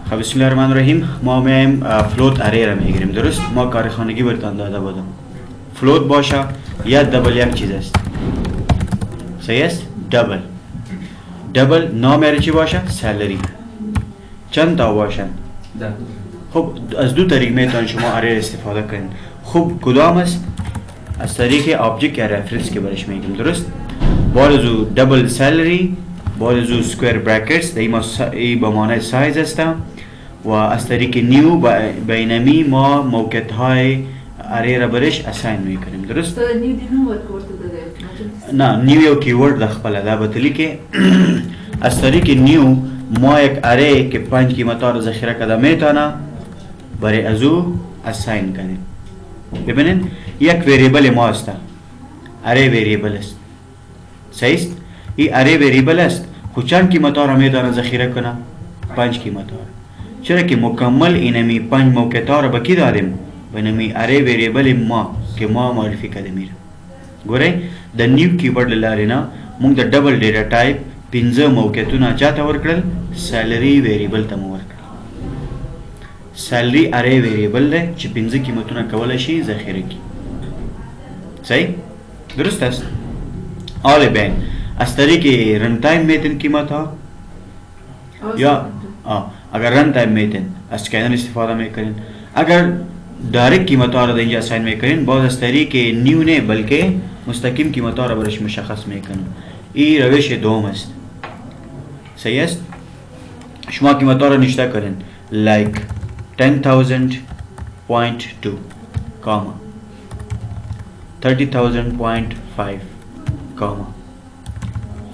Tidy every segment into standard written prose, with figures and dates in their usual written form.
خب بسم الله الرحمن الرحیم. ما میایم فلوت اری را میگیریم. درست؟ ما کارخانگی برتان داده بودم فلوت باشه یا دبل یک چیز است. صحیح است؟ دبل نام اری چی باشه؟ سالری. چند تا باشن؟ خب از دو طریق میتونید شما اری استفاده کنید. خب کدام است؟ از طریق آبجکت یا رفرنس که برش میگیم. درست؟ بالزو دبل سالری، بالزو سکویر براکتس ای با معنی سایز است و از طریق نیو بینمی ما موقعیت های اری را برش اساین میکنیم. درست؟ نیو دی نو ورک ورته ده نه نیو یو کیورد د خپل دا بتلی که از طریق نیو ما یک اری که 5 قیمتا را ذخیره کرده میتونه برای ازو اساین کنیم. ببینید یک وریبل ما است، اری وریبل است. صحیح است؟ این اری وریبل است خو چند قیمتا را میتونه ذخیره کنه؟ 5 قیمتا را. چرا که مکمل اینمی 5 موقعیتا را بکی دادیم بینمی اری وریبل ما که ما معرفی کرده میرم. ګورئ د نیو کیورډ لاره نه موږ د ډبل ډیټا ټایپ 15 موقعیتونه چاته ورکړل؟ سالری ویریبل ته مو ورکړل. سالری اری ویریبل دی چې 15 قیمتونه کولای شي ذخیره کی. صحیح؟ درست است؟ حالا بین از طریق رن تایم میتن قیمت ها یا اگر رن تایم میتن از چینل استفاده میکنین، اگر دایرکت قیمت ها را اینجا اساین میکنین باز از طریق نیو نه بلکه مستقیم قیمت ها را برش مشخص میکنین. این روش دوم است. صحیح است؟ شما قیمت ها را نشته کنین لایک 10,000.2 کاما 30,000.5 کاما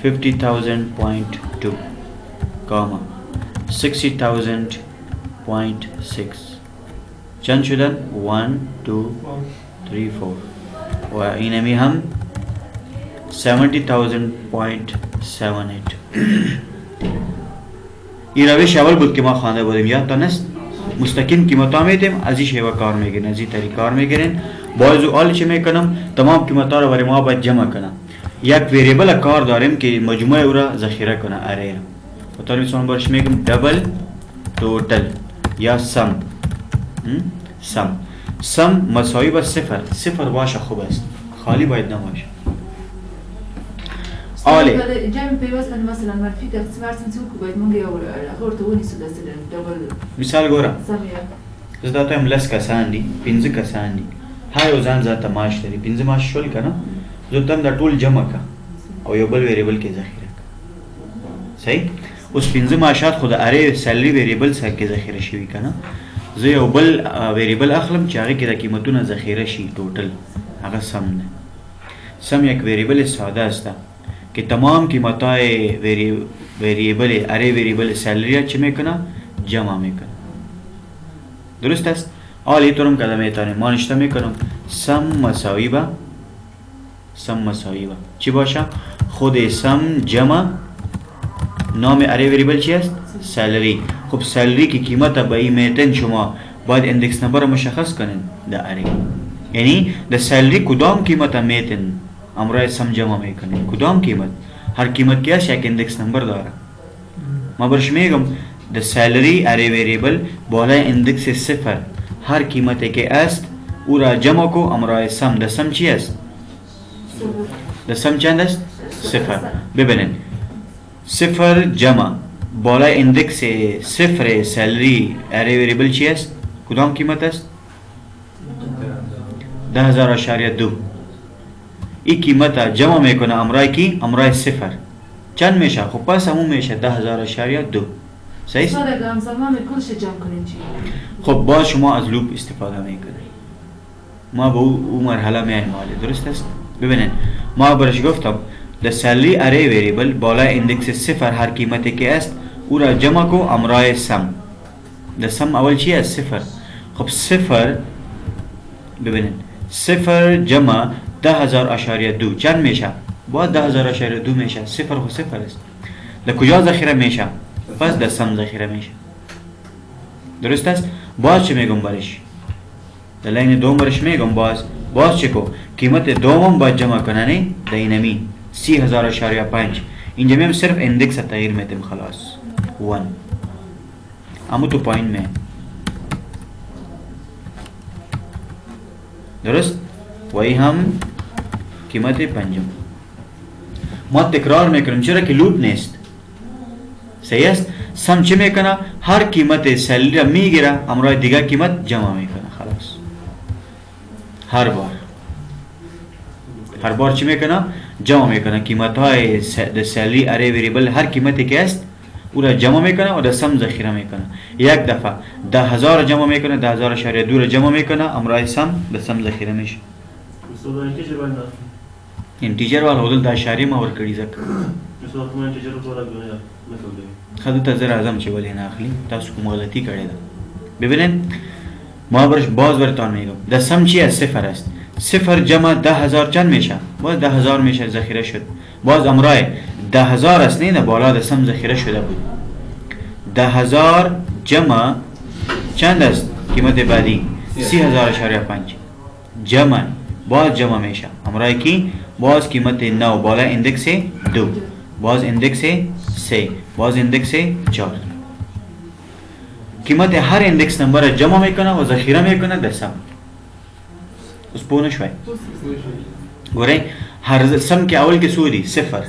50,000.2 کاما 60,000.6 چند شدن؟ 1 2 3 4 و اینمی هم 70,000.78. این روش اول بود که ما خوانده بودیم، یادتان است؟ مستقیم قیمتا میدیم از این شیوه کار میگیرین، از این طریق کار میگیرین. باز حال چه میکنم تمام قیمتا رو برای ما باید جمع کنم. یک وریبل کار داریم که مجموعه او را ذخیره کنه اری را. به طور مثال برش میگم دبل توتل یا سم. سم مساوی با صفر باشه خوب است، خالی باید نباشه. آله جمع پیوست کنه مثلا منفی تقسیم ارسن سو باید مونږ یو راغورته ونیسو د ډبل مثال ګوره سمیا زه دا ته لس کسان دي 15 کسان دي هر یو ځان ذاته معاش لري 15 معاش شول کنه زه تم دا ټول جمع کا او یو بل ویریبل کې ذخیره کا. صحیح؟ اوس 15 معاشات خو د اری سالری ویریبل سره کې ذخیره شوی کنه. زه یو بل ویریبل اخلم چې هغه کې د قیمتونو ذخیره شي ټوټل هغه سم نه. سم یک ویریبل ساده است که تمام قیمتای ویریبل اری ویریبل سالری چه میکنه؟ جمع میکنه. درست است؟ حالا اینطورم کده میتونیم ما نشته میکنم سم مساوی با چی باشه؟ خود سم جمع نام اری ویریبل چی است؟ سالری. خب سالری کی قیمت به این میتن شما باید اندکس نمبر مشخص کنین د اری، یعنی د سالری کدام قیمت میتن امرای سم جمع میکنین. کدام قیمت؟ هر قیمت که است یک اندکس نمبر داره. ما برش میگم د سالری اری ویریبل بالای اندکس صفر هر قیمتی که است او را جمع کو امرای سم. د سم چی است؟ د سم چند است؟ صفر. ببینید صفر جمع بالای اندکس صفر سالری اری ویریبل چی است؟ کدام قیمت است؟ 10,000.2. این قیمت جمع میکنه امرای کی؟ امرای صفر. چند میشه؟ خب پس همون میشه 10,000.2. صحیح است؟ خب باز شما از لوپ استفاده میکنید. ما به او مرحله میایم. درست است؟ ببینید ما برش گفتم د سالری اری ویریبل بالای اندکس صفر هر قیمتی که است او را جمع کو امرای سم. د سم اول چی است؟ صفر. خب صفر ببینید صفر جمع 10,000.2 چند میشه؟ باید 10,000.2 میشه. صفر خو صفر است. در کجا ذخیره میشه؟ پس در سم ذخیره میشه. درست است؟ باز چه میگم برش؟ در لاین دوم برش میگم باز چه کو؟ قیمت دومم باید جمع کنه نه؟ در اینمی 30,000.5. اینجا میم صرف اندکس تغییر میتیم خلاص 1. اما تو پایین میں درست وही हम قیمت پنجم ما تکرار میکنم چرا که لوپ نیست صحیح است سم چه میکنه هر قیمت سیلری را میگیره امرای دیگه قیمت جمع میکنه خلاص هر بار چی میکنه جمع میکنه قیمت های سیلری اره ویریبل هر قیمتی که است او را جمع میکنه و در سم ذخیره میکنه یک دفعه 10,000 جمع میکنه 10,000.2 را جمع میکنه امرای سم به سم ذخیره میشه انتیجر والا حدود دا اشاری ما ورکړي ځکه خدو ته زر اعظم چې ولې نه اخلي تاسو کوم غلطی کړې ده ببینید ما باز برتان میگم در سم چی از صفر است صفر جمع 10,000 چند میشه باز 10,000 میشه ذخیره شد باز امرای 10,000 است نه بالا در سم ذخیره شده بود 10,000 جمع چند است قیمت بعدی 30,000.5 جمع باز جمع میشه امرای کی باز قیمت 9 بالا اندکس 2 باز اندکس 3 باز اندکس 4 قیمت هر اندکس نمبر را جمع میکنه و ذخیره میکنه در سم اوس پوه نشوي ګورئ هر سم کې اول کې سو دي صفر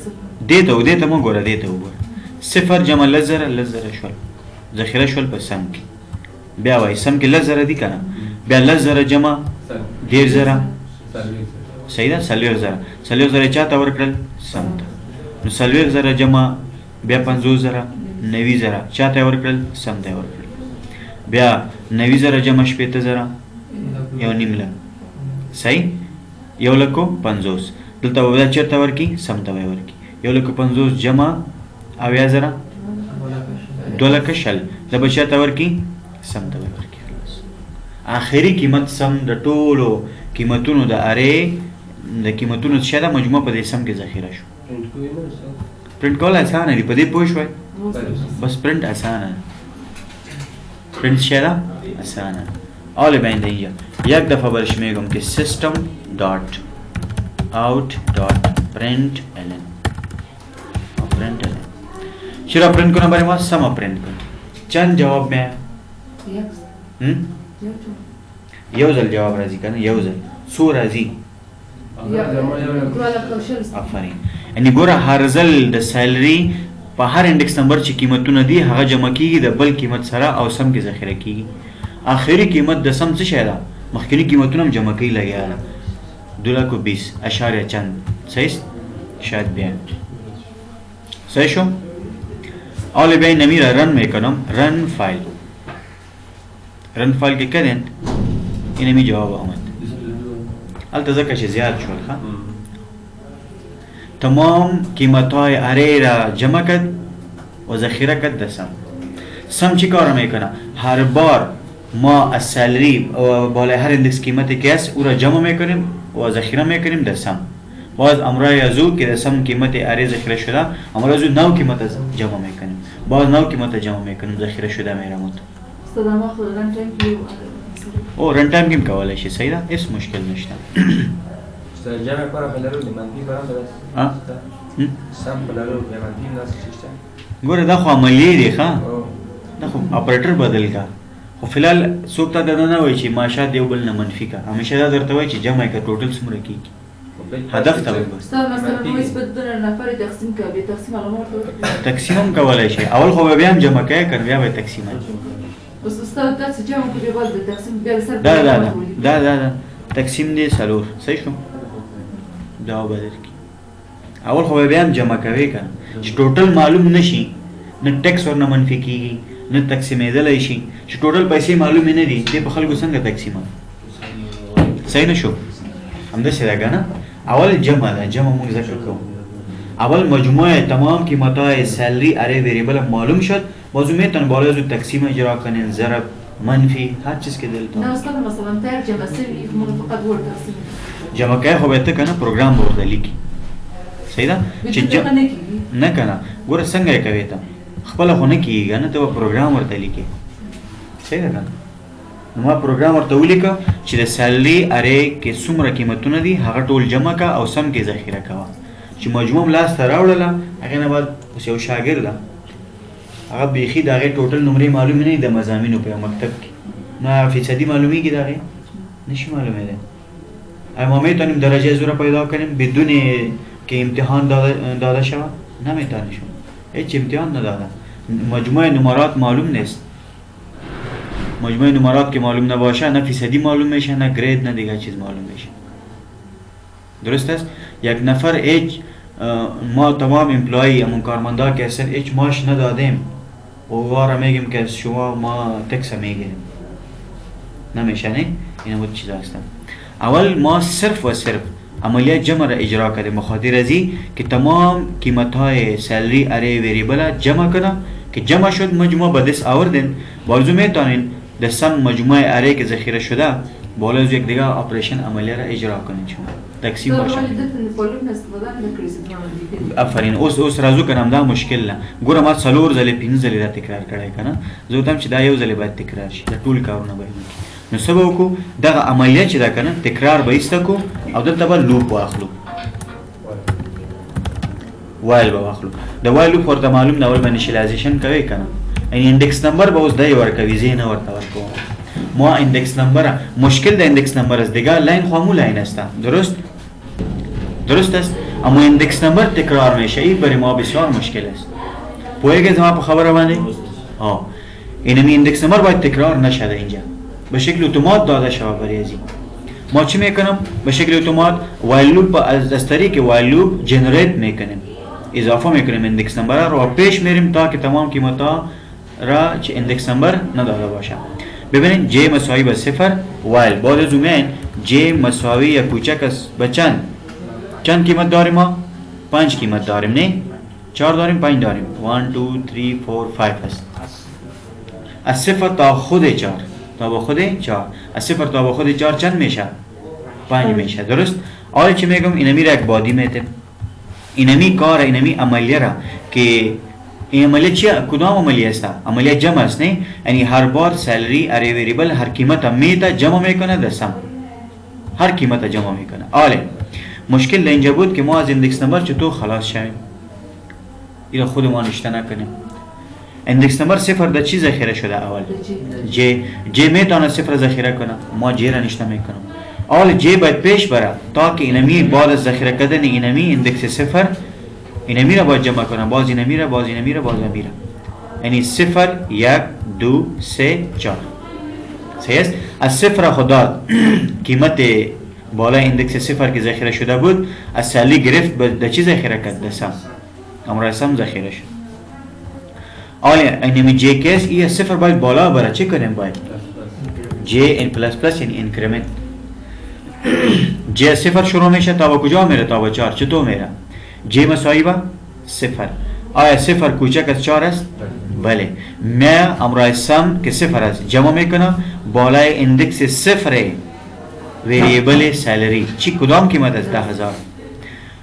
دې ته مو ګوره دې ته وګوره صفر جمع لزر شول ذخیره شول په سم کې بیا وای سم کې لزر دي کنه بیا لزر جمع ډیر زره صحیح ده سلویر زره چاته ورکړل سم ته نو سلویر زره جمع بیا 50,000 90,000 چاته ورکړل سم ته ورکړل بیا 90,000 جمع 80,000 یو نیم لک صحیح یو لکو 50 دلته ودا چرته ورکی سم ته ورکی یو لکو 50 جمع 90,000 2 لک شل د بچاته ورکی سم ته ورکی اخري قیمت سم د ټولو قیمتونو د اره د قیمتونو شاده مجموع په دې سم کې ذخیره شو پرنٹ کول اسانه دی په دې پوه شوي بس پرنٹ اسانه پرنٹ شاده اسانه آل بین اینجا یک دفعه برش میگم که system dot out dot print ln چرا پرنٹ کنه برای ما سم پرنٹ کنه چند جواب میں یو ځل جواب راځي کنه یو ځل سو راځي افرین یعنی ګوره هر ځل د سیلری په هر انډکس نمبر چې قیمتونه دي هغه جمع کیږي د بل قیمت سره او سم کې ذخیره کیږي آخری قیمت د سم څه شی ده مخکنی قیمتونه هم جمع کوي لګیا ده 220 اشاریه چند صحیح شاید بیا صحیح شو اول بیا نمیره رن میکنم رن فایل که کردن اینه می جواب آمد البته ځکه چې زیاد شول ښه تمام قیمت های اره را جمع کرد و ذخیره کرد در سم چی کار میکنه هر بار ما از سالری بالای هر اندکس قیمتی که است او را جمع میکنیم و ذخیره میکنیم در سم باز امرای ازو که در سم قیمت اره ذخیره شده امرای ازو نو قیمت جمع میکنیم باز نو قیمت جمع میکنیم ذخیره شده میرمود او رن ټایم کې کولای شي صحیح ده هیڅ مشکل نشته جمع لپاره بلرو د منفي برابر سم بلرو د منفي ناس شته ګوره دا خو عملی دی ښا دا خو اپریټر بدل کا خو فلحال څوک ته دا نه وایي چې ماشه دی بل نه منفي کا همیشه دا درته وایي چې جمع کا ټوټل څومره کیږي هدف ته وایي استاد مثلا نو اس بدل نفر تقسیم کا به تقسیم علامات تقسیم هم کولای شي اول خو بیا هم جمع کوي کنه بیا به تقسیم بس استاد تاسو جمع کوي بعد د تقسیم بیا سره دا تقسیم دی سلور صحیح شو دا بدل کی اول خو بیا هم جمع کوي کنه چې ټوټل معلوم نشي نه ټیکس ورنه منفي کیږي نه تقسیمېدلی شي چې ټوټل پیسې معلومې نه دي دې په خلکو څنګه تقسیمه صحیح نه شو همداسې ده که نه اول جمع ده جمع مونږ ذکر کوو اول مجموعه تمام قیمتهای سیلری اره ویریبل معلوم شد باز میتونن بالا از تقسیم اجرا کنین ضرب منفی هر چیز که دلتون نه استاد مثلا ترجمه سری فقط ورد تقسیم جمع کوي خو به ته کنه پروګرام ورته لیکي صحیح ده چې نه کنه ګوره څنګه یې کوي ته خپل خو نه کیږي نه ته پروګرام ورته لیکي صحیح ده نو ما پروګرام ورته ولیکه چې د سیلری اره کې څومره قیمتونه دي هغه ټول جمع کا او سم کې ذخیره کا چې مجموع لاس ته راوړله هغه نه بعد اوس یو شاګرد هغه بیخی دغه ټوټل نمرې معلوم نه دي د مضامینو په مکتب کې نه فیصدي معلومیږي دغه نشي معلومېدی ما میتونیم درجه زوره پیدا کنیم بدون که امتحان داده شود نه میتونیم هیچ امتحان نداده مجموع نمرات معلوم نیست مجموع نمرات که معلوم نباشه نه فیصدی معلوم میشه نه گرید نه دیگه چیز معلوم میشه درست است یک نفر هیچ ما تمام امپلایی همون کارمندا که اصلا هیچ ماش ندادیم و واره میگیم که شما ما تکس میگیریم نمیشه نه این بود چیز هستن اول ما صرف و صرف عملیات جمع را اجرا کردیم بخاطر ازی که تمام قیمت های سالری اره ویریبل جمع کنه که جمع شد مجموع به دست آوردن بازو میتونین دستم مجموعه اره که ذخیره شده بالا از یک دیگه اپریشن عملیه را اجرا کنین شما تقسیم باشه افرین اوس رازو کنم دا مشکل نه ګوره ما څلور ځلې پنځه ځلې دا تکرار کړی کنه زه وتم چې دا یو ځلې باید تکرار شي دا ټول کارونه باید نو سبا وکړو دغه عملیه چې دا کنه تکرار به ایسته کو او دلته به لوپ واخلو وایل به واخلو د وایل لوپ ورته معلوم نه ول انیشیلایزیشن کوي کنه یعنی ایندکس نمبر به اوس دای ورکوي زه نه ورته ورکوم ما ایندکس نمبر مشکل د ایندکس نمبر است دیگه لاین خامو لاین است درست است اما ایندکس نمبر تکرار میشه این برای ما بسیار مشکل است پوهیږئ زما په خبره باندې اینمی ایندکس نمبر باید تکرار نشده اینجا به شکل اتومات داده شود برای ازی ما چی میکنم به شکل اتومات وایل لوپ از طریق وایل لوپ جنریت میکنیم اضافه میکنیم ایندکس نمبر را پیش میریم تا که تمام قیمتا را چه ایندکس نمبر نداده باشه ببینید جی مساوی به صفر وایل بعد از اون جی مساوی یا کوچک است به چند قیمت داریم ما 5 قیمت داریم نه 4 داریم 5 داریم 1 2 3 4 5 است از صفر تا خود 4 تا به خود 4 از صفر تا به خود 4 چند میشه 5 میشه درست حالا چی میگم اینمی را یک بادی میتیم اینمی کار اینمی عملیه را که این عملیه چی کدام عملیه است عملیه جمع است نه یعنی هر بار سالری اره ویریبل هر قیمت میته جمع میکنه در سم هر قیمت جمع میکنه حالا مشکل اینجا بود که ما از ایندکس نمبر چطور خلاص شویم اینا خودمان اشته نکنیم ایندکس نمبر صفر در چی ذخیره شده اول جی میتونه صفر ذخیره کنه ما جی را نشته میکنم اول جی باید پیش بره تا که اینمی بعد از ذخیره کردن اینمی ایندکس صفر اینمی را باید جمع کنم باز اینمی را باز اینمی را باز اینمی را یعنی صفر 1 2 3 4 صحیح است از صفر خدا قیمت بالا ایندکس صفر که ذخیره شده بود از سالی گرفت به چی ذخیره کرد به سم امروز سم ذخیره شد آیا اینمی جی کس ای صفر باید بالا بره چی کنیم باید جی این پلس پلس یعنی انکریمنت جی صفر شروع میشه تا به کجا میره تا به 4 چطور میره جی مساوی با صفر آیا صفر کوچک از 4 است بله من امروز سم که صفر است جمع میکنم بالای ایندکس صفر ویریبل سالری چی کدام قیمت است 10000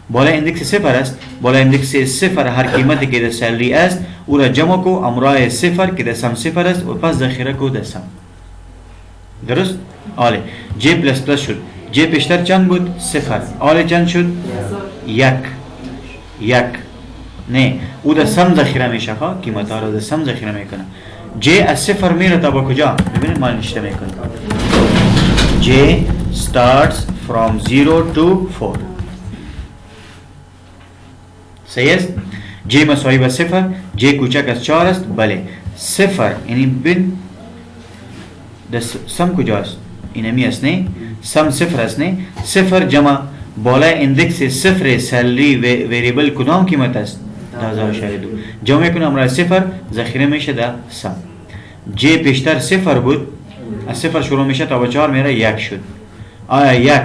بالا ایندکس صفر است بالا ایندکس صفر هر قیمتی که در سالری است او را جمع کو امرای صفر که در سم صفر است و پس ذخیره کو در سم درست آله جی پلس پلس شد جی پیشتر چند بود صفر آله چند شد 1 نه او در سم ذخیره میشه ها قیمت ها را در سم ذخیره میکنه جی از صفر میره تا با کجا ببینید ما نشته میکنه J starts from 0 to 4 صحیح است J مساوی به صفر J کوچک از 4 است بله صفر یعنی بین سم کجاست اینمی است نه سم صفر است نه صفر جمع بالای ایندکس صفر سالری ویریبل کدام قیمت است 10002 جمع کنم را صفر ذخیره میشه در سم J پیشتر صفر بود از صفر شروع میشه تا به 4 میره 1 شد آیا 1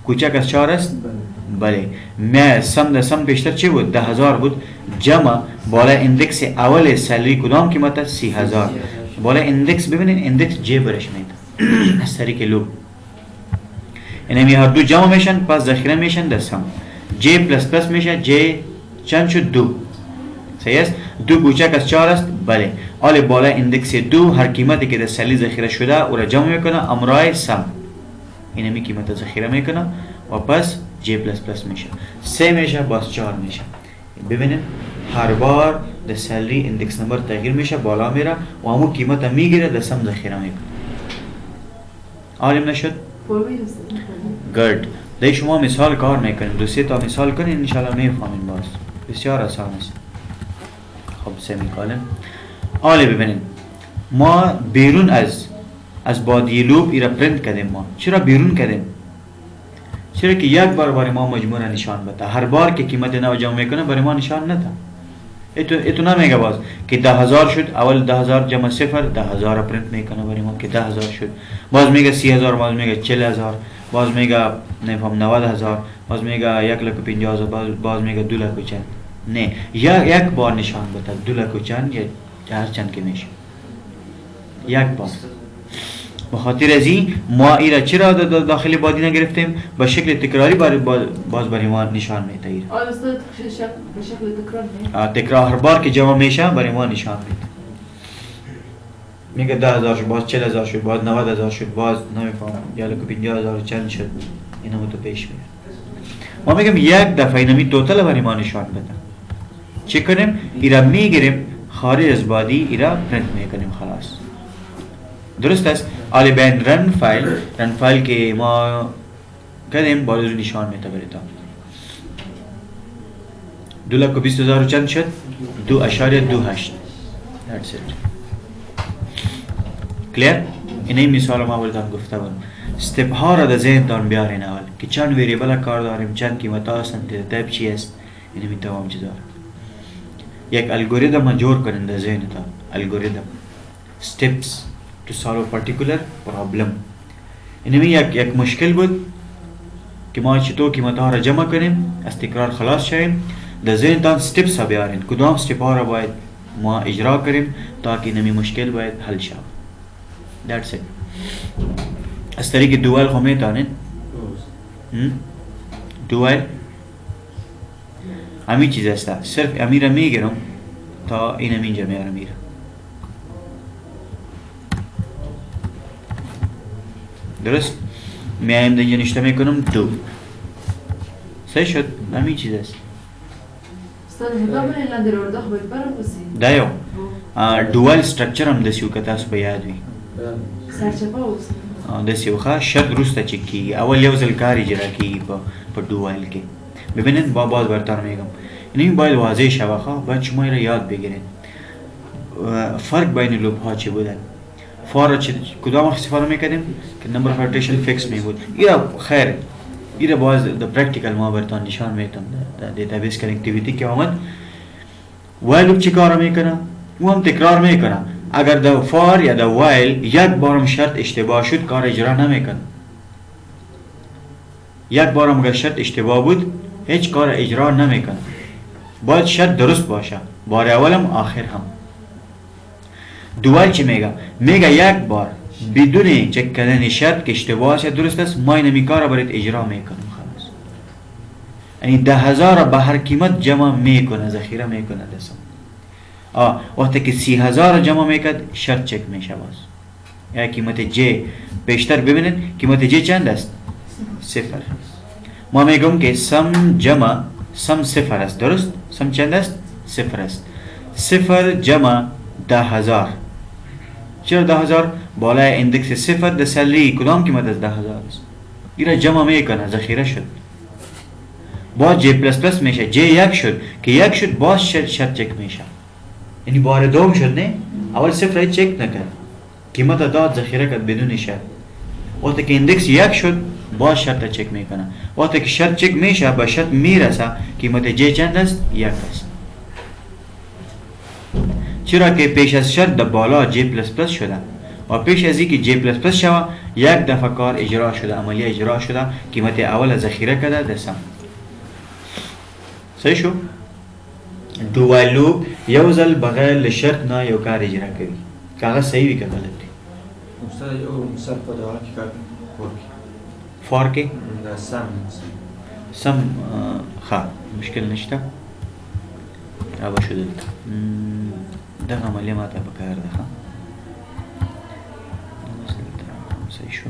کوچک از 4 است بله ما سم پیشتر چی بود 10000 بود جمع بالا ایندکس اول سالری کدام قیمت است 30000 بالا ایندکس ببینید ایندکس جی برش میاد از طریق لوپ اینمی هر دو جمع میشن پس ذخیره میشن در سم جی پلس پلس میشه جی چند شد 2 صحیح است 2 کوچک از 4 است بله حالا بالا ایندکس 2 هر قیمتی که در سالی ذخیره شده او را جمع میکنه امرای سم اینمی قیمت ذخیره میکنه و پس جی پلس پلس میشه 3 میشه باز 4 میشه ببینید هر بار د سالری اندکس نمبر تغییر میشه، بالا میره و همون قیمت میگیره، در سم ذخیره میکنه. عالم نشد؟ گرد. ده شما مثال کار میکنیم، 2-3 تا مثال کنین انشالله میفهمین. باز بسیار آسان است. خب سمیکالن. حالا ببینید ما بیرون از بادی لوب ایرا پرینت کردیم. ما چرا بیرون کردیم؟ چرا که یک بار برای ما مجموعه نشان بده. هر بار که قیمت نو جمع میکنه برای ما نشان نده. ایتو نمیگه باز که 10,000 شد، اول 10,000 جمع 0، 10,000 پرینت میکنه برای ما که 10,000 شد. باز میگه 30,000، باز میگه 40,000، باز میگه نفهم 90,000، باز میگه 1,50,000، باز میگه 2,00,000 چند. نه، یک بار نشان بده 2,00,000 چند یا هر چند که میشه یک بار. بخاطر از این ما ایرا چرا داخل بادی نگرفتیم؟ به شکل تکراری باز برای ما نشان میده. ایرا به شکل تکرار تکرار هر بار که جمع میشه برای ما نشان میده. میگه 10,000 شد، باز 40,000 شد، باز 90,000 شد، باز نمیفهم 1,50,000 چند شد. اینا تو پیش میره. ما میگم یک دفعه اینمی توتال برای ما نشان بده. چی کنیم؟ ایرا میگیریم خارج از بادی، ایرا پرینت میکنیم خلاص. درست است؟ حالا بین رن فایل که ما کردیم باز نشان میده برای تا 2,20,000 چند شد؟ 2.28. That's it. کلیر؟ اینه مثال ما بودم گفته بودم. استپ ها را در ذهن تان بیارین اول که چند ویریبل کار داریم، چند قیمت هستند، تایپ چی است. اینه می تمام چیز داره. یک الگوریتم جور کنین در ذهن تان. الگوریتم steps to solve a particular problem. اینه یک مشکل بود که ما چطور قیمت ها را جمع کنیم، از تکرار خلاص شویم. در ذهن تان steps ها بیارین، کدام step ها را باید ما اجرا کنیم تا که اینمی مشکل باید حل شود. That's it. از طریق دوال خو میتانین؟ دوال همی چیز است. صرف امیره میگیرم تا این اینجا میارم میره. درست؟ میایم اینجا نشته میکنم دو. صحیح شد؟ همی چیز است. دایو دوال سترکچر هم دسیو که تاسو به یاد وی. دسیو خواه شرط روسته چک کیږي. اول یو ځل کار اجرا کیږي په دوال کې. ببینید باز برتر میگم. اینی باید واضح شوه خواه باید شما را یاد بگیرید. فرق بین لوب ها چی بودن؟ فار کدام استفاده میکردیم که نمبر اف روتیشن فیکس می بود. ایرا خیر ایرا باز د پرکتیکل ما برتان نشان میتم د دیتابیس کنکتیویتی که آمد. وایل لوب چی کار میکنه؟ او هم تکرار میکنه. اگر د فار یا د وایل یک بارم شرط اشتباه شد کار اجرا نمیکنه. یک بارم اگر شرط اشتباه بود هیچ کار اجرا نمیکنه. باید شرط درست باشه، بار اولم آخر هم. دوال چی میگه؟ میگه یک بار بدون چک کردن شرط که اشتباه است یا درست است ما اینمی کار را برات اجرا میکنم خلاص. یعنی 10,000 به هر قیمت جمع میکنه، ذخیره میکنه دستم. وقتی که 30,000 جمع میکرد شرط چک میشه باز. یا قیمت جی بیشتر ببینید قیمت جی چند است؟ 0. ما میگم که سم جمع سم 0 است. درست؟ سم چند است؟ 0 است. 0 جمع 10,000. چرا 10,000؟ بالای اندکس 0 در سالری کدام قیمت از 10,000 است. ایرا جمع میکنه، ذخیره شد. باز جی پلس پلس میشه. جی یک شد که یک شد باز شرط چک میشه. یعنی بار دوم شد نه؟ اول 0 چک نکرد، قیمت داد ذخیره کرد بدون شرط. وقتی که اندکس یک شد باز شرط چک میکنه. وقتی که شرط چک میشه به شرط میرسه قیمت جی چند است؟ 1 است. چرا که پیش از شرط در بالا جی پلس پلس شده و پیش از اینکه جی پلس پلس شوه یک دفعه کار اجرا شده، عملیه اجرا شده، قیمت اول ذخیره کرده در سم. صحیح شو؟ دوال لوب یو ځل بغیر شرط نه یو کار اجرا کوي. کاغذ صحیح وی که غلط دی؟ استاد یو مثال په دغه کې کار فار کې دا سم ښه مشکل نشته. را به شو دلته دغه عملیه ماته پکار ده. ښه صحیح شو.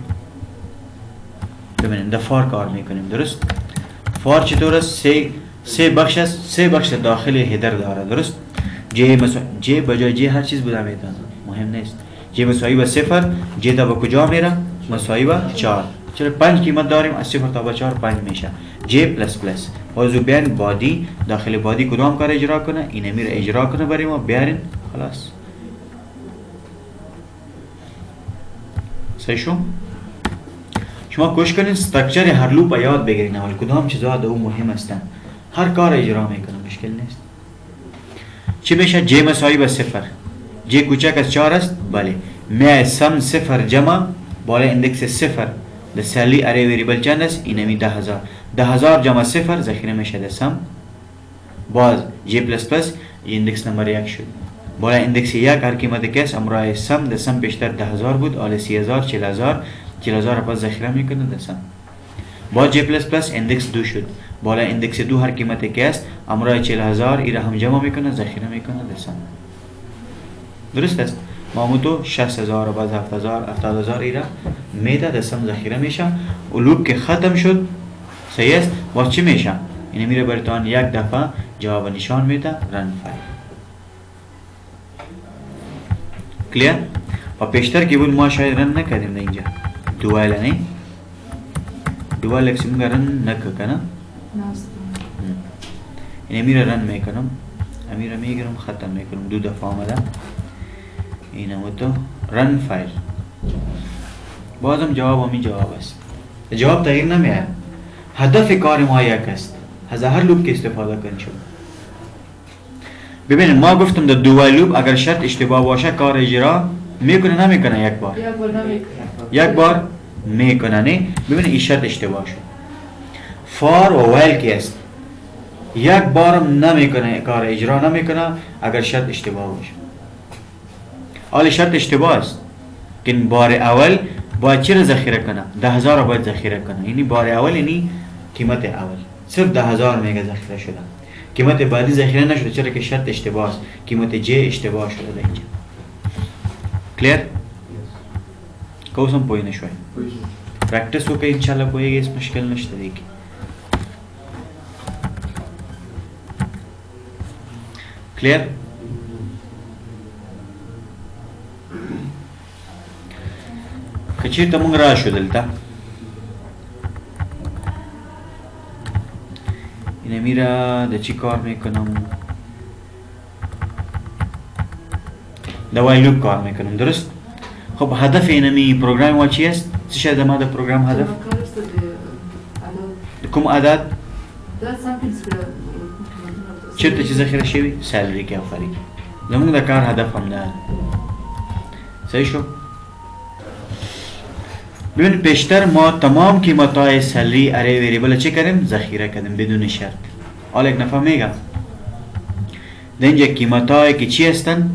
ببینید د فار کار میکنیم. درست؟ فار چطور است؟ سه بخش است، سه بخش داخل هدر داره، درست؟ جی بجای جی هر چیز بوده میتونه، مهم نیست. جی مساوی به صفر، جی تا به کجا میره؟ مساوی به 4. چرا 5 قیمت داریم؟ از صفر تا به 4 5 میشه. جی پلس پلس. بازو بیان بادی، داخل بادی کدام کار اجرا کنه؟ اینه میره اجرا کنه برای ما، بیارین خلاص. صحیح شو؟ شما کوشش کنین استراکچر هر لوپ یاد بگیرین، اول کدام چیزا دو مهم هستن، هر کار اجرا میکنه، مشکل نیست. چی میشه؟ جی مساوی به صفر، جی کوچک از 4 است، بله. می سم صفر جمع بالا اندکس صفر ده سلی اره ویریبل چند است؟ اینمی 10000. 10000 جمع صفر ذخیره میشه ده سم، باز جی پلس پلس اندکس نمبر 1 شد. بالا اندکس 1 هر قیمت کس امرای سم ده سم بیشتر 10000 بود، آل 30000 40000 40000 پس ذخیره میکنه ده سم. باز جی پلس پلس اندکس 2 شد، بالا اندکس 2 هر قیمت کس امرای 40000 ایره هم جمع میکنه ذخیره میکنه ده سم. درست است؟ ماموتو 60000 و بعد 7000 70000 ایره میده ده سم ذخیره میشه و لوپ که ختم شد. صحیح است؟ باز چی میشه؟ اینه میره براتون یک دفعه جواب نشان میده رن فایل. کلیر؟ و پیشتر که بود ما شاید رن نکردیم ده اینجا دوال نه؟ دوال اکسی مونگا رن نکه نه؟ اینه میره رن میکنم، امیره میگیرم ختم میکنم، 2 دفعه آمده. اینه تو رن فایل، بازم جواب همی جواب است، جواب تغییر نمیاد. هدف کار ما یک است، از هر لوپ که استفاده کنیم شد. ببینید ما گفتم در دوال لوپ اگر شرط اشتباه باشه کار اجرا میکنه نمیکنه؟ یک بار میکنه نه. ببینید این شرط اشتباه شد. فار و وایل کی است؟ یک بارم نمیکنه، کار اجرا نمیکنه اگر شرط اشتباه باشه. حالا شرط اشتباه است که بار اول باید چی را ذخیره کنه؟ 10000 باید ذخیره کنه. یعنی بار اول یعنی قیمت اول صرف 10000 میگه ذخیره شده، قیمت بعدی ذخیره نشده، چرا که شرط اشتباه است، قیمت جی اشتباه شده در اینجا. کلیر؟ کوسم پوی نشوی پرکتس हो के इंशाल्लाह कोई इस मुश्किल नشته دیگه. کلیر؟ کچیر تا مونږ راشو دلته اینه میره د چی کار میکنم؟ د وایل لوپ کار میکنم، درست؟ خب هدف اینمی پروگرام ما چی است؟ چی شده ما د پروگرام هدف؟ کوم عدد؟ چرته چی ذخیره شوی؟ سالری که آفرین. زمونږ د کار هدف هم ده. صحیح شو؟ ببین پیشتر ما تمام قیمتای سالری اره ویریبل چه کردیم؟ ذخیره کردیم بدون شرط. حالا یک نفر میگم در اینجا قیمتایی که چی هستن؟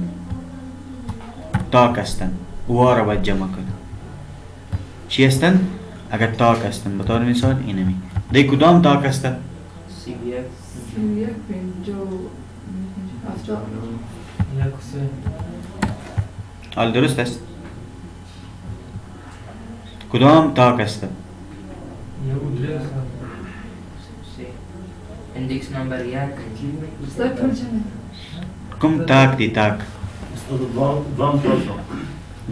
تاک هستن، او را باید جمع کنم. چی هستن؟ اگر تاک هستن بطور مثال اینمی در کدام تاک هستن؟ حال درست است؟ کدام تاک هستن؟ اندکس نمبر 1 کم تاک دی تاک؟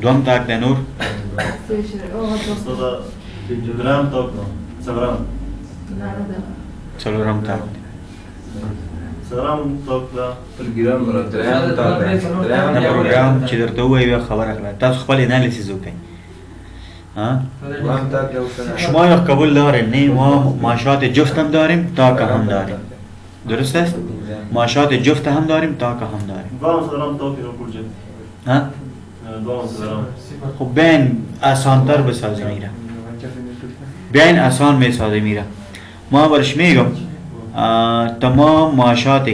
دوام تاک ده نور؟ څلورم تاک دی. نه پروګرام چې درته ووایي بیا خبره کړه، تاسو خپل انالیسیس وکړئ. شما یک قبول دارین نه؟ ما معاشات جفت هم داریم، تاک هم داریم، درست است؟ معاشات جفت هم داریم، تاک هم داریم. خب بیاین آسان‌تر بسازیم میره، بیاین آسان میسازیم میره. ما برش میگم تمام معاشاتی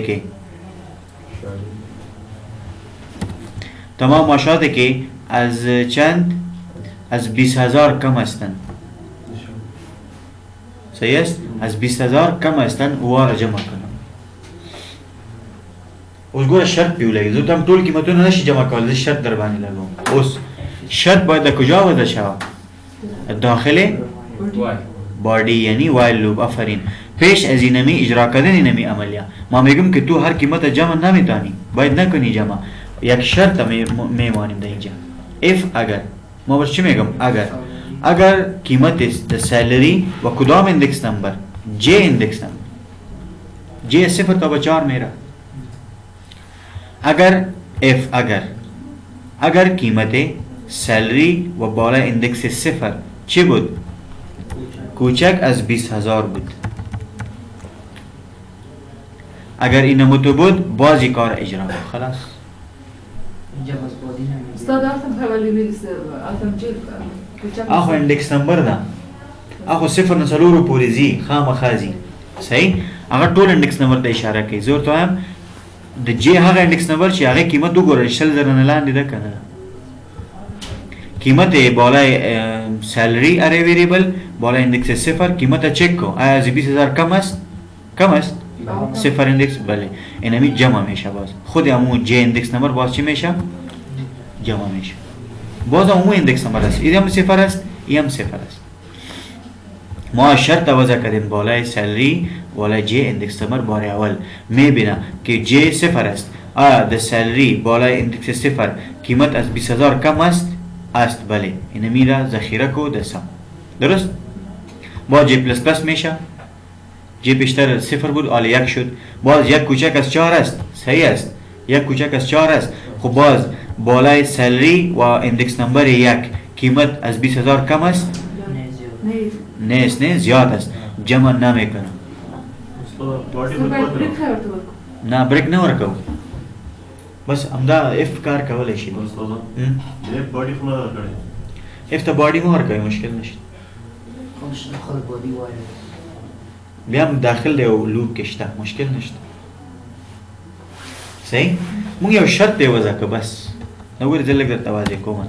که از چند؟ از 20000 کم هستن. صحیح است؟ از 20000 کم هستن او را جمع کنم. اوس ګوره شرط پې ولګي، زه ته هم ټول قیمتونه نشي جمع کولی، زه شرط در باندې لګوم. اوس شرط باید د کجا وضع شوه؟ داخل باډي یعنی وایل لوپ. آفرین، پیش از اینمی اجرا کردن اینمی عملیه. ما میگم که تو هر قیمت جمع نمیتونی، باید نکنی جمع. یک شرط میمانیم در اینجا. if اگر ما برش چی میگم؟ اگر قیمت د سالری و کدام اندکس نمبر جی اندکس نمبر جی 0 تا به 4 میره. اگر قیمت سالری و بالا اندکس 0 چی بود؟ کوچک از 20,000 بود. اگر این متو بود بازی کار اجرا بود. خلاص. استاد آتم حوالی میرسه آتم جیل آخو اندکس نمبر ده آخو 0 نه 4 پورې ځي خامخا ځي. صحیح. هغه ټول اندکس نمبر ته اشاره کوي. زه ورته وایم د جی هغه اندکس نمبر چې هغه قیمت وګورئ 100,000 نه لاندې ده که نه. قیمت بالای سالری اره ویریبل بالای اندکس 0 قیمت چک کو آیا از 20,000 کم است 0 اندکس. بله اینمی جمع میشه. باز خود همون جی اندکس نمبر باز چی میشه؟ جمع میشه. باز همون اندکس نمبر است. این هم 0 است، این هم 0 است. ما شرط وضع کردیم بالای سالری بالای جی اندکس نمبر بار اول میبینه که جی 0 است. آیا د سالری بالای اندکس 0 قیمت از 20,000 کم است. بله اینمی را ذخیره کو د سم. درست. با جی پلس پلس میشه. جی بیشتر 0 بود آل 1 شد. باز 1 کوچک از 4 است. صحیح است. 1 کوچک از 4 است. خب باز بالای سالری و اندکس نمبر 1 قیمت از 20,000 کم است؟ نه زیاد است. جمع نمیکنه. نه بریک نه ورکو. بس همدا اف کار کولای شي. اف ته باډي مو ورکوي مشکل نشته. بیا هم داخل دی او لوپ کې شته مشکل نشته. صحیح. مونږ یو شرط دی وضع که بس نو ګورې زه لږ درته واضح کوم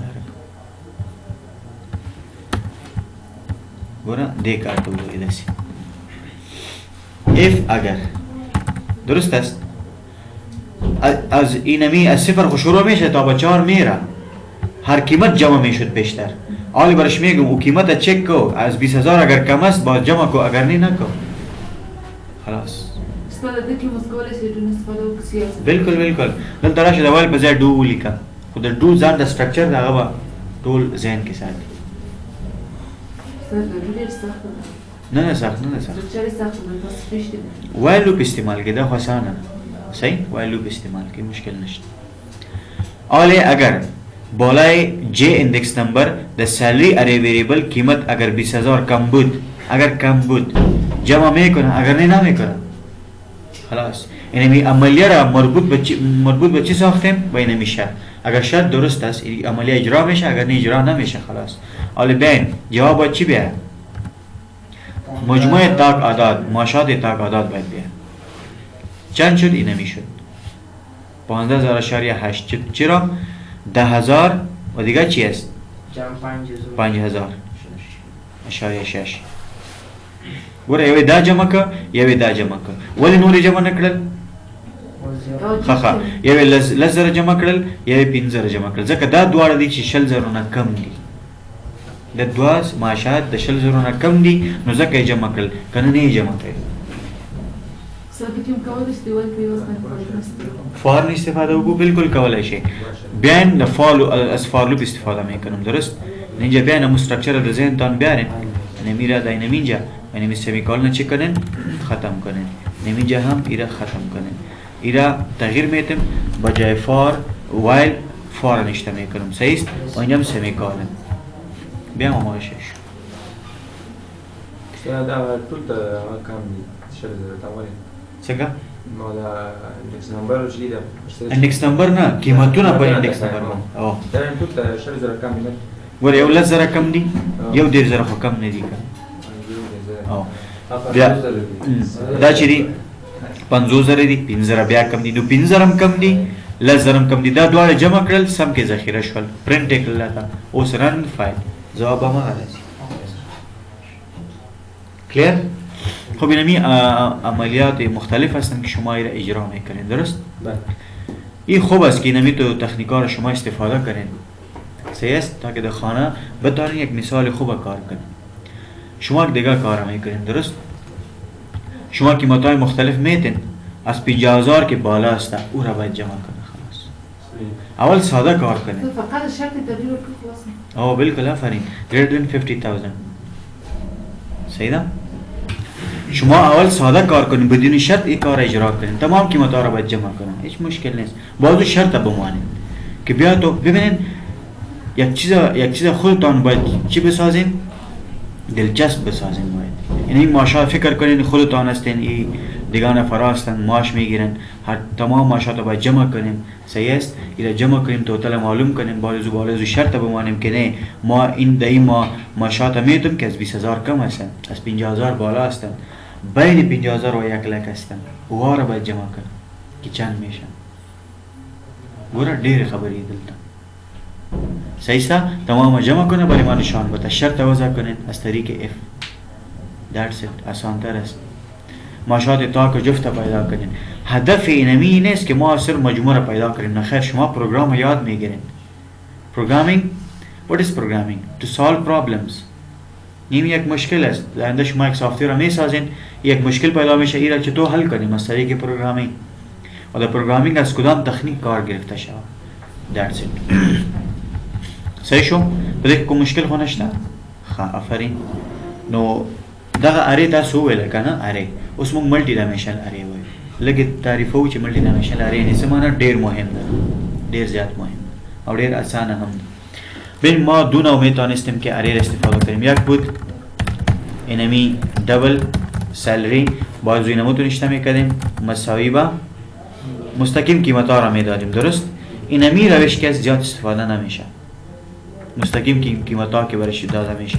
ګوره دې کار ته وګورئ داسې if اگر درست است از اینمی از 0 خو شروع میشه تا به 4 میره هر قیمت جمع میشد بیشتر حالی برش میگم او قیمت چک کو از 20,000 اگر کم است باز جمع کو اگر نکو خلاص. بالکل دلته راشه د وایل په ځای ډو ولیکه خو د ډو ځان د سټرکچر د هغه ټول ذهن کې ساتي. نه سخت وایل لوپ استعمال کې دا خو اسانه صحیح. وایل لوپ استعمال کې مشکل نشته. حالی اگر بالای جی اندکس نمبر د سالری اره ویریبل قیمت اگر 20,000 کم بود جمع میکنه اگر نمیکنه خلاص. اینمی عملیه را مربوط به چی ساختیم؟ با اینمی شرط. اگر شرط درست است عملیه اجرا میشه اگر نه اجرا نمیشه خلاص. حالا بین جواب باید چی بیاره؟ مجموع تاک اعداد ماشات تاک اعداد باید بیاره. چند شد؟ اینمی شد 15,000.8. چرا؟ 10,000 و دیگه چی است؟ 5,000.6. ګوره یوې دا جمع که یوې دا جمع که ولې نورې جمع نه کړل؟ ښه یوې 10,000 جمع کړل یوې 15,000 جمع کړل ځکه دا دواړه دي چې 20,000 نه کم دي. د دوه معاشات د 20,000 نه کم دي نو ځکه یې جمع کړل که نه یې جمع کړل. فار نه استفاده وکړو بالکل کولای شي. بیان د از فار لوپ استفاده میکنم درست. اینجا بیان مسترکچر د ذهن تان بیارن نمیره دا اینجا یعنی سمیکالن چی کنن ختم کنن نمیجا هم ایرا ختم کنن ایرا تغییر میتم بجای فار وایل فار نشته میکنم صحیح است و اینجا سمیکالن بیا مماشش دا ټول ته کم دي شل زره تاوالي څنګه نو دا انډکس نمبر چې دا انډکس نمبر نه قیمتونه په انډکس نمبر باندې او دا ټول ته شل زره کم دي ور یو 10,000 کم دي یو 1,000 خو کم نه دي او بیا دا چې دي 50,000 دي 15,000 بیا کم دي نو 15,000 هم کم دي 10,000 کم دي دا دواړه جمع کړل سم کې ذخیره شول پرنټ کړل تا اوس رن فایل جواب ما راځي کلیر. خب اینمی عملیات مختلف هستند که شما را اجرا میکنین درست؟ بله. این خوب است که اینمی تو تکنیک‌ها را شما استفاده کنین صحیح است تا که در خانه بتوانید یک مثال خوب کار کنید. شما دیگه کار میکنین درست؟ شما قیمت‌های مختلف میتین از 50,000 که بالا است او را باید جمع کنه. خلاص اول ساده کار کنه. فقط شرط تغییر خلاص. آه بالکل آفرین. greater than 50,000 صحیح ده؟ شما اول ساده کار کنین بدون شرط این کار اجرا کنین، تمام قیمت‌ها را باید جمع کنین، هیچ مشکل نیست. باید شرط بمانید که بیا تو ببینین یک چیز خودتان باید چی بسازین؟ دلچسب بسازین. باید یعنی ماشا فکر کنین خودتان هستین، این دیگه نفر هستن ماش میگیرن، هر تمام ماشا رو باید جمع کنیم. صحیح است؟ اینا جمع کنیم توتال معلوم کنیم، بالازو شرط بمانیم که نه ما این دایی ما ماشا تا میتونیم که از 20,000 کم هستن، از 50,000 بالا هستن، بین 50,000 و 1,00,000 هستن، اوها را باید جمع کنیم که چند میشن. گوره ډیر خبری دلتا. صحیح است؟ تمام جمع کنه برای ما نشان بده، شرط وضع کنین از طریق اف. That's it. آسان تر است. ماشات تا که جفت پیدا کنین. هدف اینمی نیست که ما صرف مجموعه را پیدا کنیم، نه خیر، شما پروگرام یاد میگیرین. Programming, what is programming? To solve problems. این یک مشکل است. آینده شما یک سافتور را میسازین، یک مشکل پیدا میشه، این را چطور حل کنیم از طریق پروگرامینگ. و در پروگرامینگ از کدام تکنیک کار گرفته شود. That's it. صحیح شو؟ بده که مشکل خو نشته. آفرین. نو دغه اره تاسو ویل کنه اره اوس موږ ملټي ډایمنشنل اره وایو. لکه تعریفو چې ملټي ډایمنشنل اره نه سمانه ډیر مهم ده، ډیر زیات مهم او ډیر اسانه هم ده. ببین ما دونه میتونستیم که اره استفاده کنیم. یک بود انمی دبل سالری باز روی نمو تونشته میکردیم مساوی با مستقیم قیمت ها را میدادیم. درست؟ انمی روش که زیاد استفاده نمیشه. مستقیم قیمت ها که برش داده میشه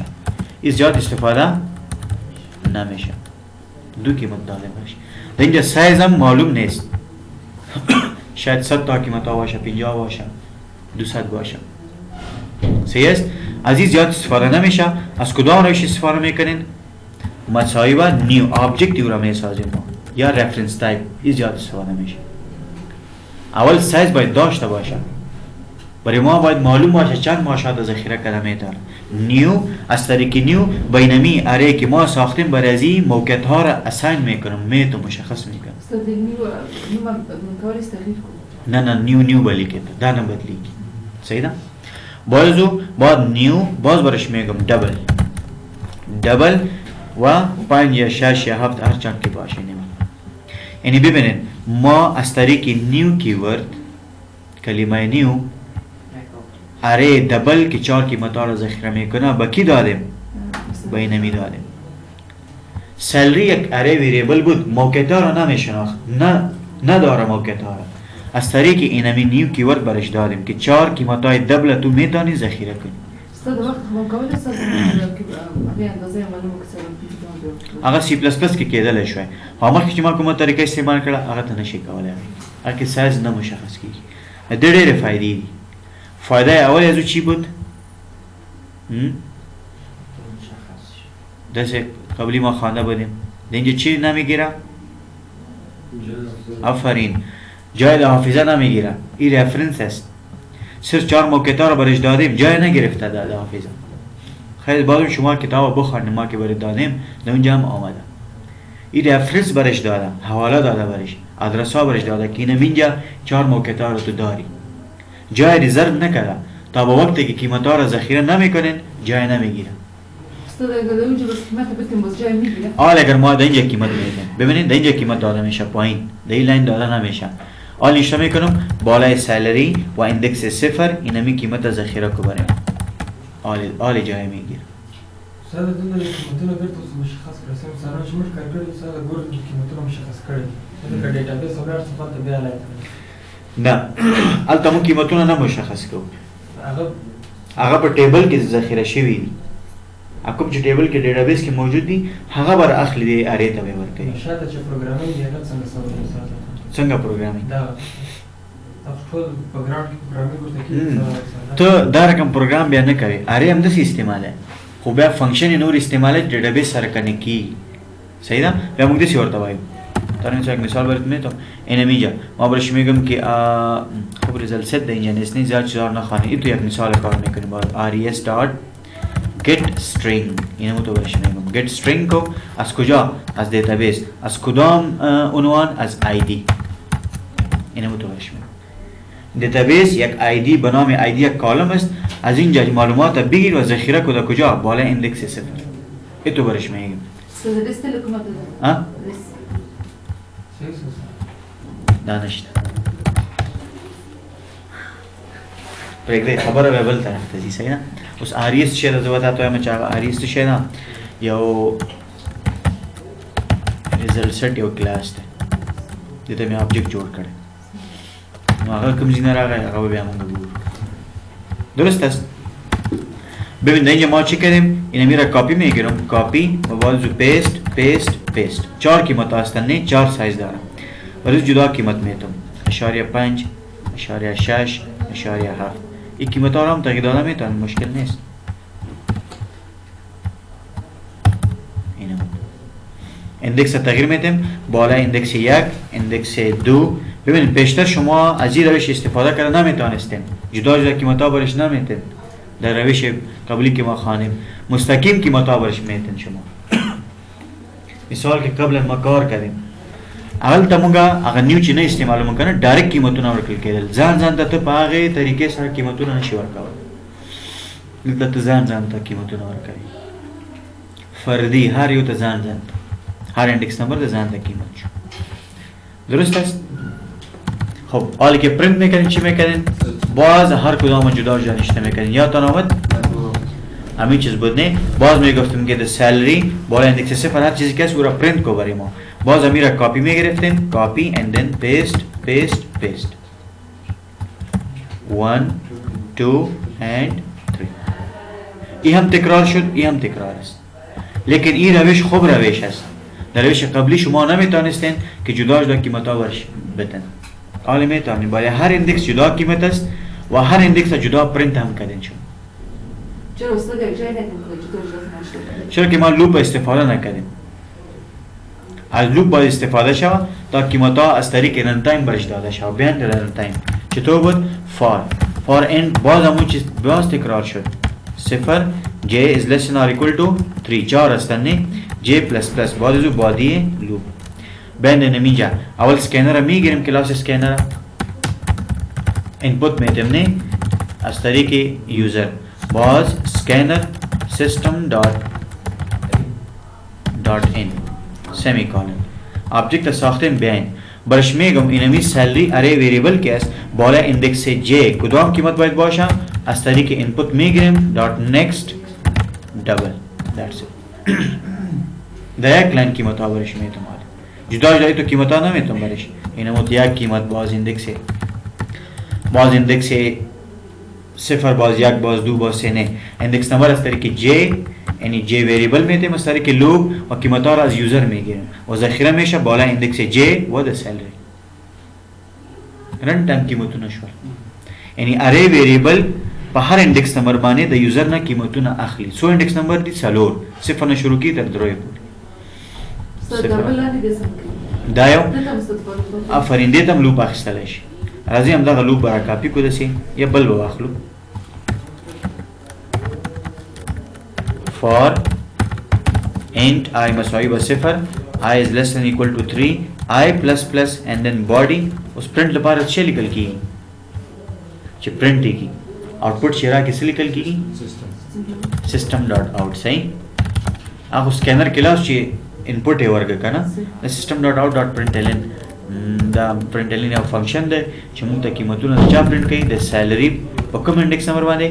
این زیاد استفاده نمیشه. دو قیمت داده باشه. در اینجا سایز هم معلوم نیست. شاید 100 تا قیمت ها باشه، 50 باشه، 200 باشه. صحیح است؟ از این زیاد استفاده نمیشه. از کدام روش استفاده میکنین؟ مساوی با نیو آبجکتیو را میسازیم ما یا رفرنس تایپ. این زیاد استفاده میشه. اول سایز باید داشته باشه. برای ما باید معلوم باشه چند ماشات ذخیره کرده میتونه. نیو از طریق نیو بینمی اره که ما ساختیم برای از این موقعیت ها را اساین میکنم، میتو مشخص میکنم. استاد نیو من کاری تغییر کنم. نه نیو بلی که دا نه بدلی. صحیح ده؟ باید نیو باز برش میگم دبل و 5 یا 6 یا 7 هر چند که باشه. یعنی ببینید ما از طریق نیو کیورد کلمه نیو اره دبل که 4 قیمت ها را ذخیره میکنه با کی دادیم؟ با اینمی دادیم. سالری یک اره ویریبل بود، موقعیت ها را نمیشناخت، نداره موقعیت ها را. از طریق اینمی نیو کیورد برش دادیم که 4 قیمت های دبل تو میتونی ذخیره کنی. استاد وقت مکمل استاد که اندازه معلومه که هغه سی پلس پلس کې کېدل شوی. هغه چې ما کومه طریقه استعمال کړه هغه ته نشي کولای. هغه سایز نه مشخص کیږي. د ډېرې فائدې دي. فایده اول از چی بود؟ دسته قبلی ما خوانده بودیم. اینجا چی نمیگیره؟ آفرین. جای در حافظه نمیگیره. این رفرنس است. صرف 4 موقعیت را برش دادیم، جای نگرفته در حافظه. خیلی بعد شما کتاب بخونید ما که برای دادیم در اونجا هم آمده. این رفرنس برش داده، حواله داده برش، آدرس ها برش داده که اینجا 4 موقعیت را تو داری. جای ریزرو نکرده تا با وقتی که قیمت ها را ذخیره نمیکنین جای نمیگیره. استاد اگر اونجا بس قیمت بتیم باز جای میگیره. اگر ما در اینجا قیمت میدیم ببینید در اینجا قیمت داده میشه پایین، در این لاین داده نمیشه. آل نشته میکنم بالای سالری و اندکس 0 اینمی قیمت ذخیره کو بریم. آل جای میگیره. استاد دونه قیمتونه درته مشخص کړم سره چې موږ کار کړی استاد ګور قیمتونه مشخص کړی دا ډیټابیس او هر څه په بیا لای نه البته مو قیمتونه نه مشخص کوو. هغه په ټیبل کې ذخیره شوی دي. کوم چې ټیبل کې ډیټابیس کې موجود دي هغه بر اخلي دی اره ته ورکړي. شاته چې پروګرامینګ یې نه څنګه پروګرامینګ دا ټول پروګرامینګ ورته کې ته دا رقم پروګرام بیا نه کوي. اره هم د استعماله خو بیا فنکشن نور استعمال ډیټابیس سره کنه کی. صحیح ده؟ بیا موږ دې ورته وایو. ترنه یک مثال برات میتونم اینجا ما برش میگم که خب رزلت ست ده اینجا نیست زیاد چیزا نخوانی. این تو یک مثال کار میکنیم با res dot get string اینو متوجه میگم get string کو از کجا؟ از دیتابیس. از کدام عنوان؟ از ID. اینو متوجه میگم. دیتابیس یک ID به نام ID یک کالم است، از اینجا معلومات بگیر و ذخیره کد کجا؟ بالا اندکس 0. اینو برش میگم. لیست لکومات ها؟ لیست دانشته پرېږدئ خبره به بل طرف ته ځي صحیح ده. اوس آریس شی ده زه به تا ته وایم چې هغه آریس څه شی ده؟ یو ریزلټ سیټ یو کلاس دی، دې ته مې آبجیکټ جوړ کړی، نو هغه کوم ځای نه راغی هغه به بیا موږ ګورو. درست است؟ ببین اینجا ما چی کردیم؟ اینو میره کاپی میگیرم، کاپی و بازو پیست 4 قیمت هستن نه 4 سایز دارم ولی جدا قیمت میتونم 0.5 0.6 0.7 این قیمت ها رو هم تغییر دادم میتونم، مشکل نیست. اینو اندکس تغییر میتیم، بالا اندکس 1 اندکس 2. ببینید پیشتر شما از این روش استفاده کرده نمیتونستیم، جدا قیمت ها برش نمیتیم. در روش قبلی که ما خوانیم مستقیم قیمت ها برش میتین شما. مثال که قبل ما کار کردیم اول تا مونږه هغه نیو چې نه استعمالو مونږ کنه ډایرکټ قیمتونه ورکړل کېدل، ځان ته په هغه طریقې سره قیمتونه نشي ورکول. دلته ځان ته قیمتونه ورکوي فردي، هر یو ته ځان هر اندکس نمبر ته ځان ته قیمت شو. درست است؟ خب حالی که پرینت میکنین چی میکنین؟ باز هر کدام جدا نشته میکنین. یادتان آمد؟ همین چیز بود نه؟ باز میگفتیم که سالری بالا اندکس 0 هر چیزی که هست او را پرینت کو بریم ما. باز همی را کاپی میگرفتیم، کاپی and then paste 1 2 and 3. این هم تکرار شد، این هم تکرار است، لیکن این روش خوب روش است. در روش قبلی شما نمیتونستین که جدا قیمت ها ورش بتن، حالا میتونین برای هر اندکس جدا قیمت است و هر اندکس جدا پرینت هم کردین شما. چرا استاد یک جای نکنید جدا نشد؟ چرا که ما لوپ استفاده نکردیم. از لوپ باید استفاده شود تا قیمت ها از طریق رن تایم برش داده شود. بیان در رن تایم چطور بود؟ فار اند باز همون چیز باز تکرار شد. 0 j is less than or equal to 3 4 هستن نه j plus plus باز از بادی لوپ. بیان نمیجا اول سکینر را میگیریم، کلاس سکینر اینپوت میتیم نه از طریق یوزر، باز سکینر system dot in semicolon object ساختیم. بیاین برش میگم اینمی سالری اره ویریبل که است، بالا اندکس j کدام قیمت باید باشه از طریق اینپوت میگیریم dot next double that's it. در یک لاین قیمت ها برش میتونم جدا تو قیمت ها نمیتونم برش، اینمو یک قیمت باز اندکس 0 باز 1 باز 2 باز 3 نه اندکس نمبر از طریق j یعنی j ویریبل میتیم از طریق لوپ و قیمت ها را از یوزر میگیریم و ذخیره میشه بالا اندکس j و د سالری. رن تایم قیمتونه شول، یعنی اره ویریبل په هر اندکس نمبر باندې د یوزر نه قیمتونه اخلي. سو اندکس نمبر دي 4 صفر نه شروع کی تر دروي پورې دا یو افرین دې تم لوپ اخیستل شي. راځي هم دا لوپ برا کاپی کو دسي یا بل واخلو. for int I مساوي به 0 I is less than equal to 3 I plus plus and then body اوس پرنٹ لپاره څه لیکل کیږي چې پرنٹ کیږي आउटपुट شیرا کې څه لیکل کیږي system dot out. صحیح هغه سکینر کلاس چې انپوټ یې ورګه کنه د system dot out dot println دا println یو فنکشن دی چې موږ د قیمتونو چا پرنٹ کوي د سالری په کوم انډیکس نمبر باندې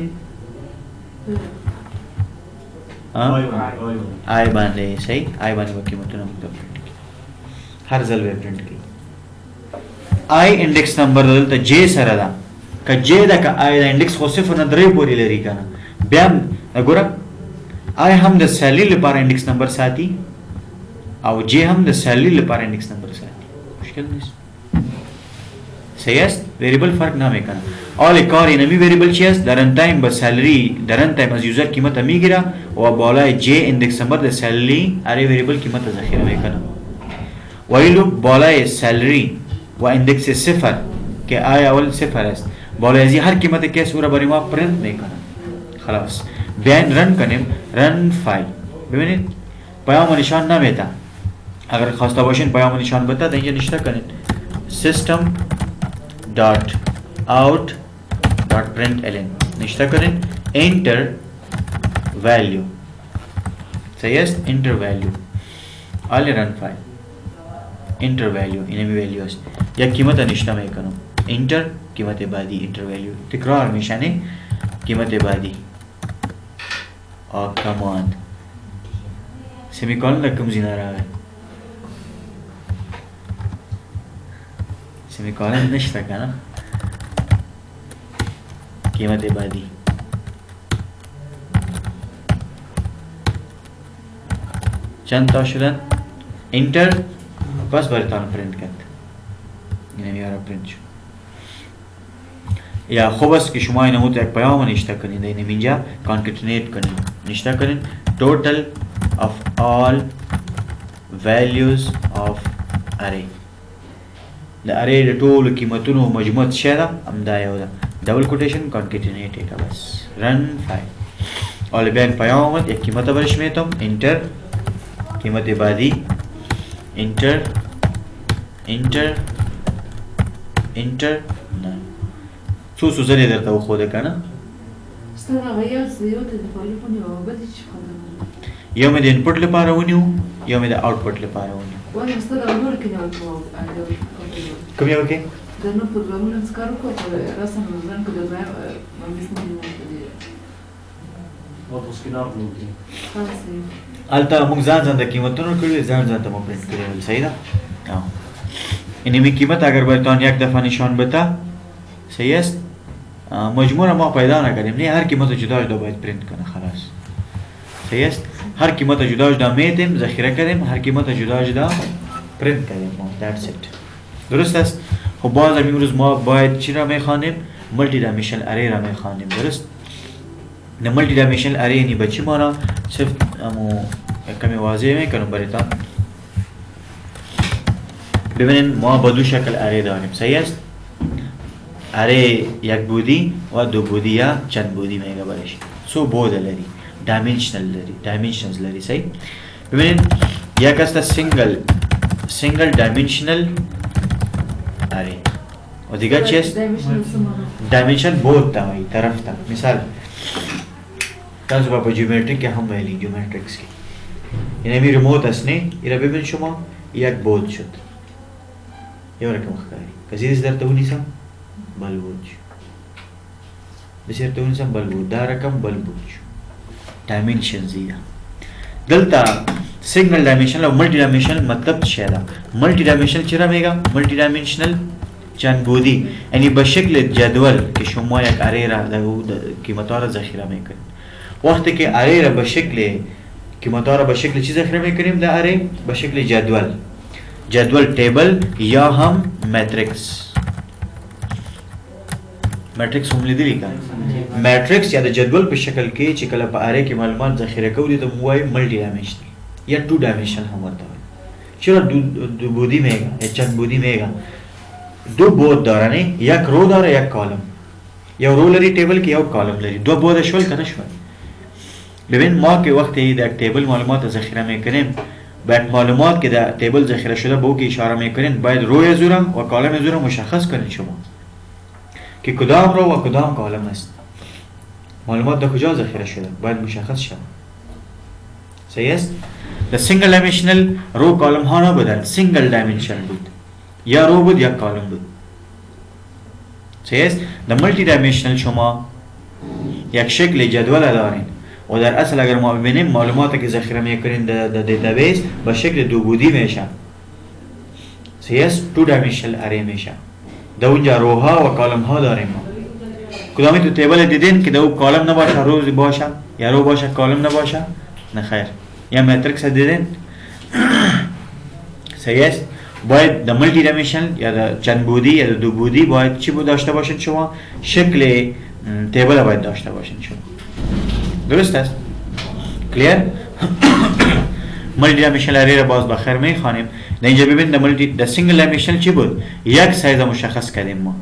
آی باندې. صحیح آی باندې په قیمتونو موږ پرنٹ هر ځل به پرنٹ کوي. آی انډیکس نمبر دلته j سره ده که j دا که آی دا انډیکس خو صفر نه درې پورې لري کنه بیا وګوره آی هم د سالری لپاره انډیکس نمبر ساتي او j هم د سالری لپاره انډیکس نمبر ساتي. مشکل نیست. صحیح است. ویریبل فرق نه میکنه. اول کار اینمی ویریبل چی است؟ در رن تایم با سالری در رن تایم از یوزر قیمت میگیره و بالای j اندکس نمبر د سالری اره ویریبل قیمت ذخیره میکنه. ویلو بالای سالری و اندکس 0 که آی اول 0 است بالای از هر قیمت که سوره برای ما پرنت میکنه. خلاص بیاین رن کنیم، رن فایل. ببینید پیام نشان نمیده. اگر خواسته باشین پیام نشان بده در اینجا نشته کنید system dot out dot println نشته کنید enter value. صحیح است؟ enter value آلی رن فایل enter value اینمی ویلیو است. یک قیمت نشته میکنم enter قیمت بعدی enter value تکرار میشنه قیمت بعدی کماند سیمیکالن رقم زینا راغی سیمیکالن نشته کنه قیمت بعدی چند تا شدن انتر بس براتان پرینت کرد اینه میاره پرینت شد. یا خوب است که شما اینو یک پیام نشته کنید اینه اینجا کانکتینیت کنید نشته کنید total of all values of array د array د ټولو قیمتونو مجموع څه ده همدا یو ده ډبل کوټیشن کانکتینیټ کا بس رن فایل اول بیان پیام آمد یک قیمت برش میتم انتر قیمت بعدی انتر انتر انتر نه څو څو ځلې درته وښوده کنه ستا هغه یو ته د فالو ونیو او بل هیڅ خبره یو مې د انپوټ لپاره ونیو یو مې د آوټپوټ لپاره ونیو وایم ستا د نور کې نه کوم یو کې د نور پروګرامونو څخه کار وکړو رسم ځان کو د ما مسمو او تاسو کې نه راغلی خلاص البته موږ ځان د قیمتونو کړل ځان ته مو پرینټ کړل صحیح ده اینمی قیمت اگر براتون یک دفعه نشان بده صحیح است مجموعه ما پیدا نکردیم نه هر قیمت جدا جدا باید پرینت کنه خلاص صحیح است هر قیمت جدا جدا میدیم ذخیره کردیم هر قیمت جدا جدا پرینت کردیم that's it درست است. خب باز امروز ما باید چی را میخوانیم ملتی دایمنشنال اری را میخوانیم درست نه ملتی دایمنشنال اری یعنی به چی معنی صرف امو کمی واضح میکنم براتون ببینید ما با دو شکل اری داریم صحیح است اری یک بودی و دو بودی یا چند بودی میگه برش سو بود لري دایمنشنال لري دایمنشنز لري صحیح ببینید یک است سینگل دایمنشنال اری و دیگه چی است دایمنشن بود تا وی طرف تا مثال تاسو په جیومتریک کې هم ویلی جیومتریکس کې اینه می ریموت است نه ایره ببین شما یک بود شد یو رقم ښکاري کزیدس درته ونیسم بل بود شو بسیرته ونیسم بل بود دا رقم بل بود شو دایمنشن زیده دلته سیگنل دایمنشنل او ملټي دایمنشنل مطلب څه ده ملټي دایمنشنل چرا میگم ملټي دایمنشنل چند بودی یعنی به شکل جدول که شما یک اری را قیمت‌ها را ذخیره میکنید وقتی که اری را به شکل قیمت‌ها را به شکل چی ذخیره میکنیم در اری به شکل جدول تیبل یا هم ماتریکس ماتریکس هم لیدلی کنه ماتریکس یا د جدول په شکل کې چې کله په اری کې معلومات ذخیره کوي ته موای ملټي دایمنشنل یا ټو دایمنشنل هم ورته وي چرا دو بودی میگه یا چند بودی میگه دو بود داره نه یک رو داره یک کالم یا رو لري ټیبل کې یو کالم لري دو بود شول کنه شول ببین ما که وقتی در تیبل معلومات ذخیره میکنیم باید معلومات که در تیبل ذخیره شده به او که اشاره میکنین باید روی زوره و کالم زوره مشخص کنید شما که کدام رو و کدام کالم است معلومات در کجا ذخیره شده باید مشخص شود صحیح است در سینگل دایمنشنل رو کالم ها نبودن سینگل دایمنشنل بود یا رو بود یا کالم بود صحیح است در ملتی دایمنشنل شما یک شکل جدول دارین و در اصل اگر ما ببینیم معلوماتی که ذخیره میکنین در دیتابیس به شکل دو بودی میشه صحیح است تو دایمنشنل اری میشه در اونجا روها و کالم ها داریم ما کدامی تو تیبل دیدین که دو کالم نباشه روز باشه یا رو باشه کالم نباشه نه خیر یا ماتریکس دیدین صحیح است باید در ملتی دایمنشنل یا در چند بودی یا در دو بودی باید چی بود داشته باشین شما شکل تیبل باید داشته باشین شما درست است کلیر ملتی دایمنشنل اری را باز بخیر میخوانیم در اینجا ببین در سینگل دایمنشنل چی بود یک سایز مشخص کردیم ما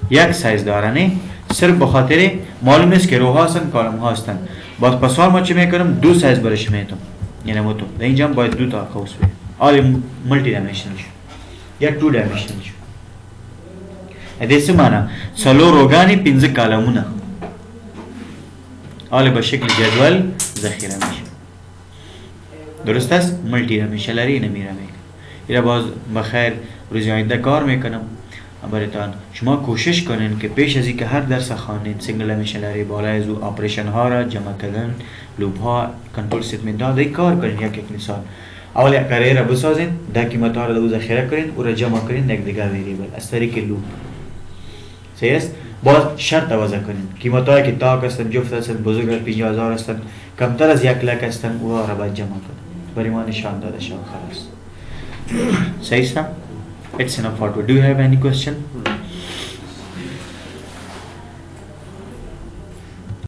یک سایز داره نه صرف به خاطر معلوم است که روها هستن کالم ها هستن. باز پسوال ما چه میکنم دو سایز برش میتونم، یعنی متو در اینجا باید دو تا قوس بید آلی ملتی دایمنشنل شو یا تو دایمنشنل شو. اده سه معنی سلو روگانی پینزه کالمونه آلی با شکل جدول ذخیره میشه. درست است؟ ملتی دایمنشنل نمیره میکنم. ایره باز بخیر روز آینده کار میکنم براتان. شما کوشش کنین که پیش از اینکه هر درس خوانین سینگل دایمنشنل بالای از اپریشن ها را جمع کردن، لوپ ها، کنترل استیتمنت ها دی کار کنین. یک مثال اول یک اره را بسازین، دا قیمت ها را دو ذخیره کنین او را جمع کنین یک دیگه وریبل از طریق لوپ. صحیح است؟ باز شرط وضع کنین قیمت هایی که تاک هستن، جفت هستن، بزرگ 50,000 هستن، کمتر از 1 لک هستن او را باید جمع کنین. برای ما نشان داده شد خلاص. صحیح است؟ It's enough for today. Do you have any question?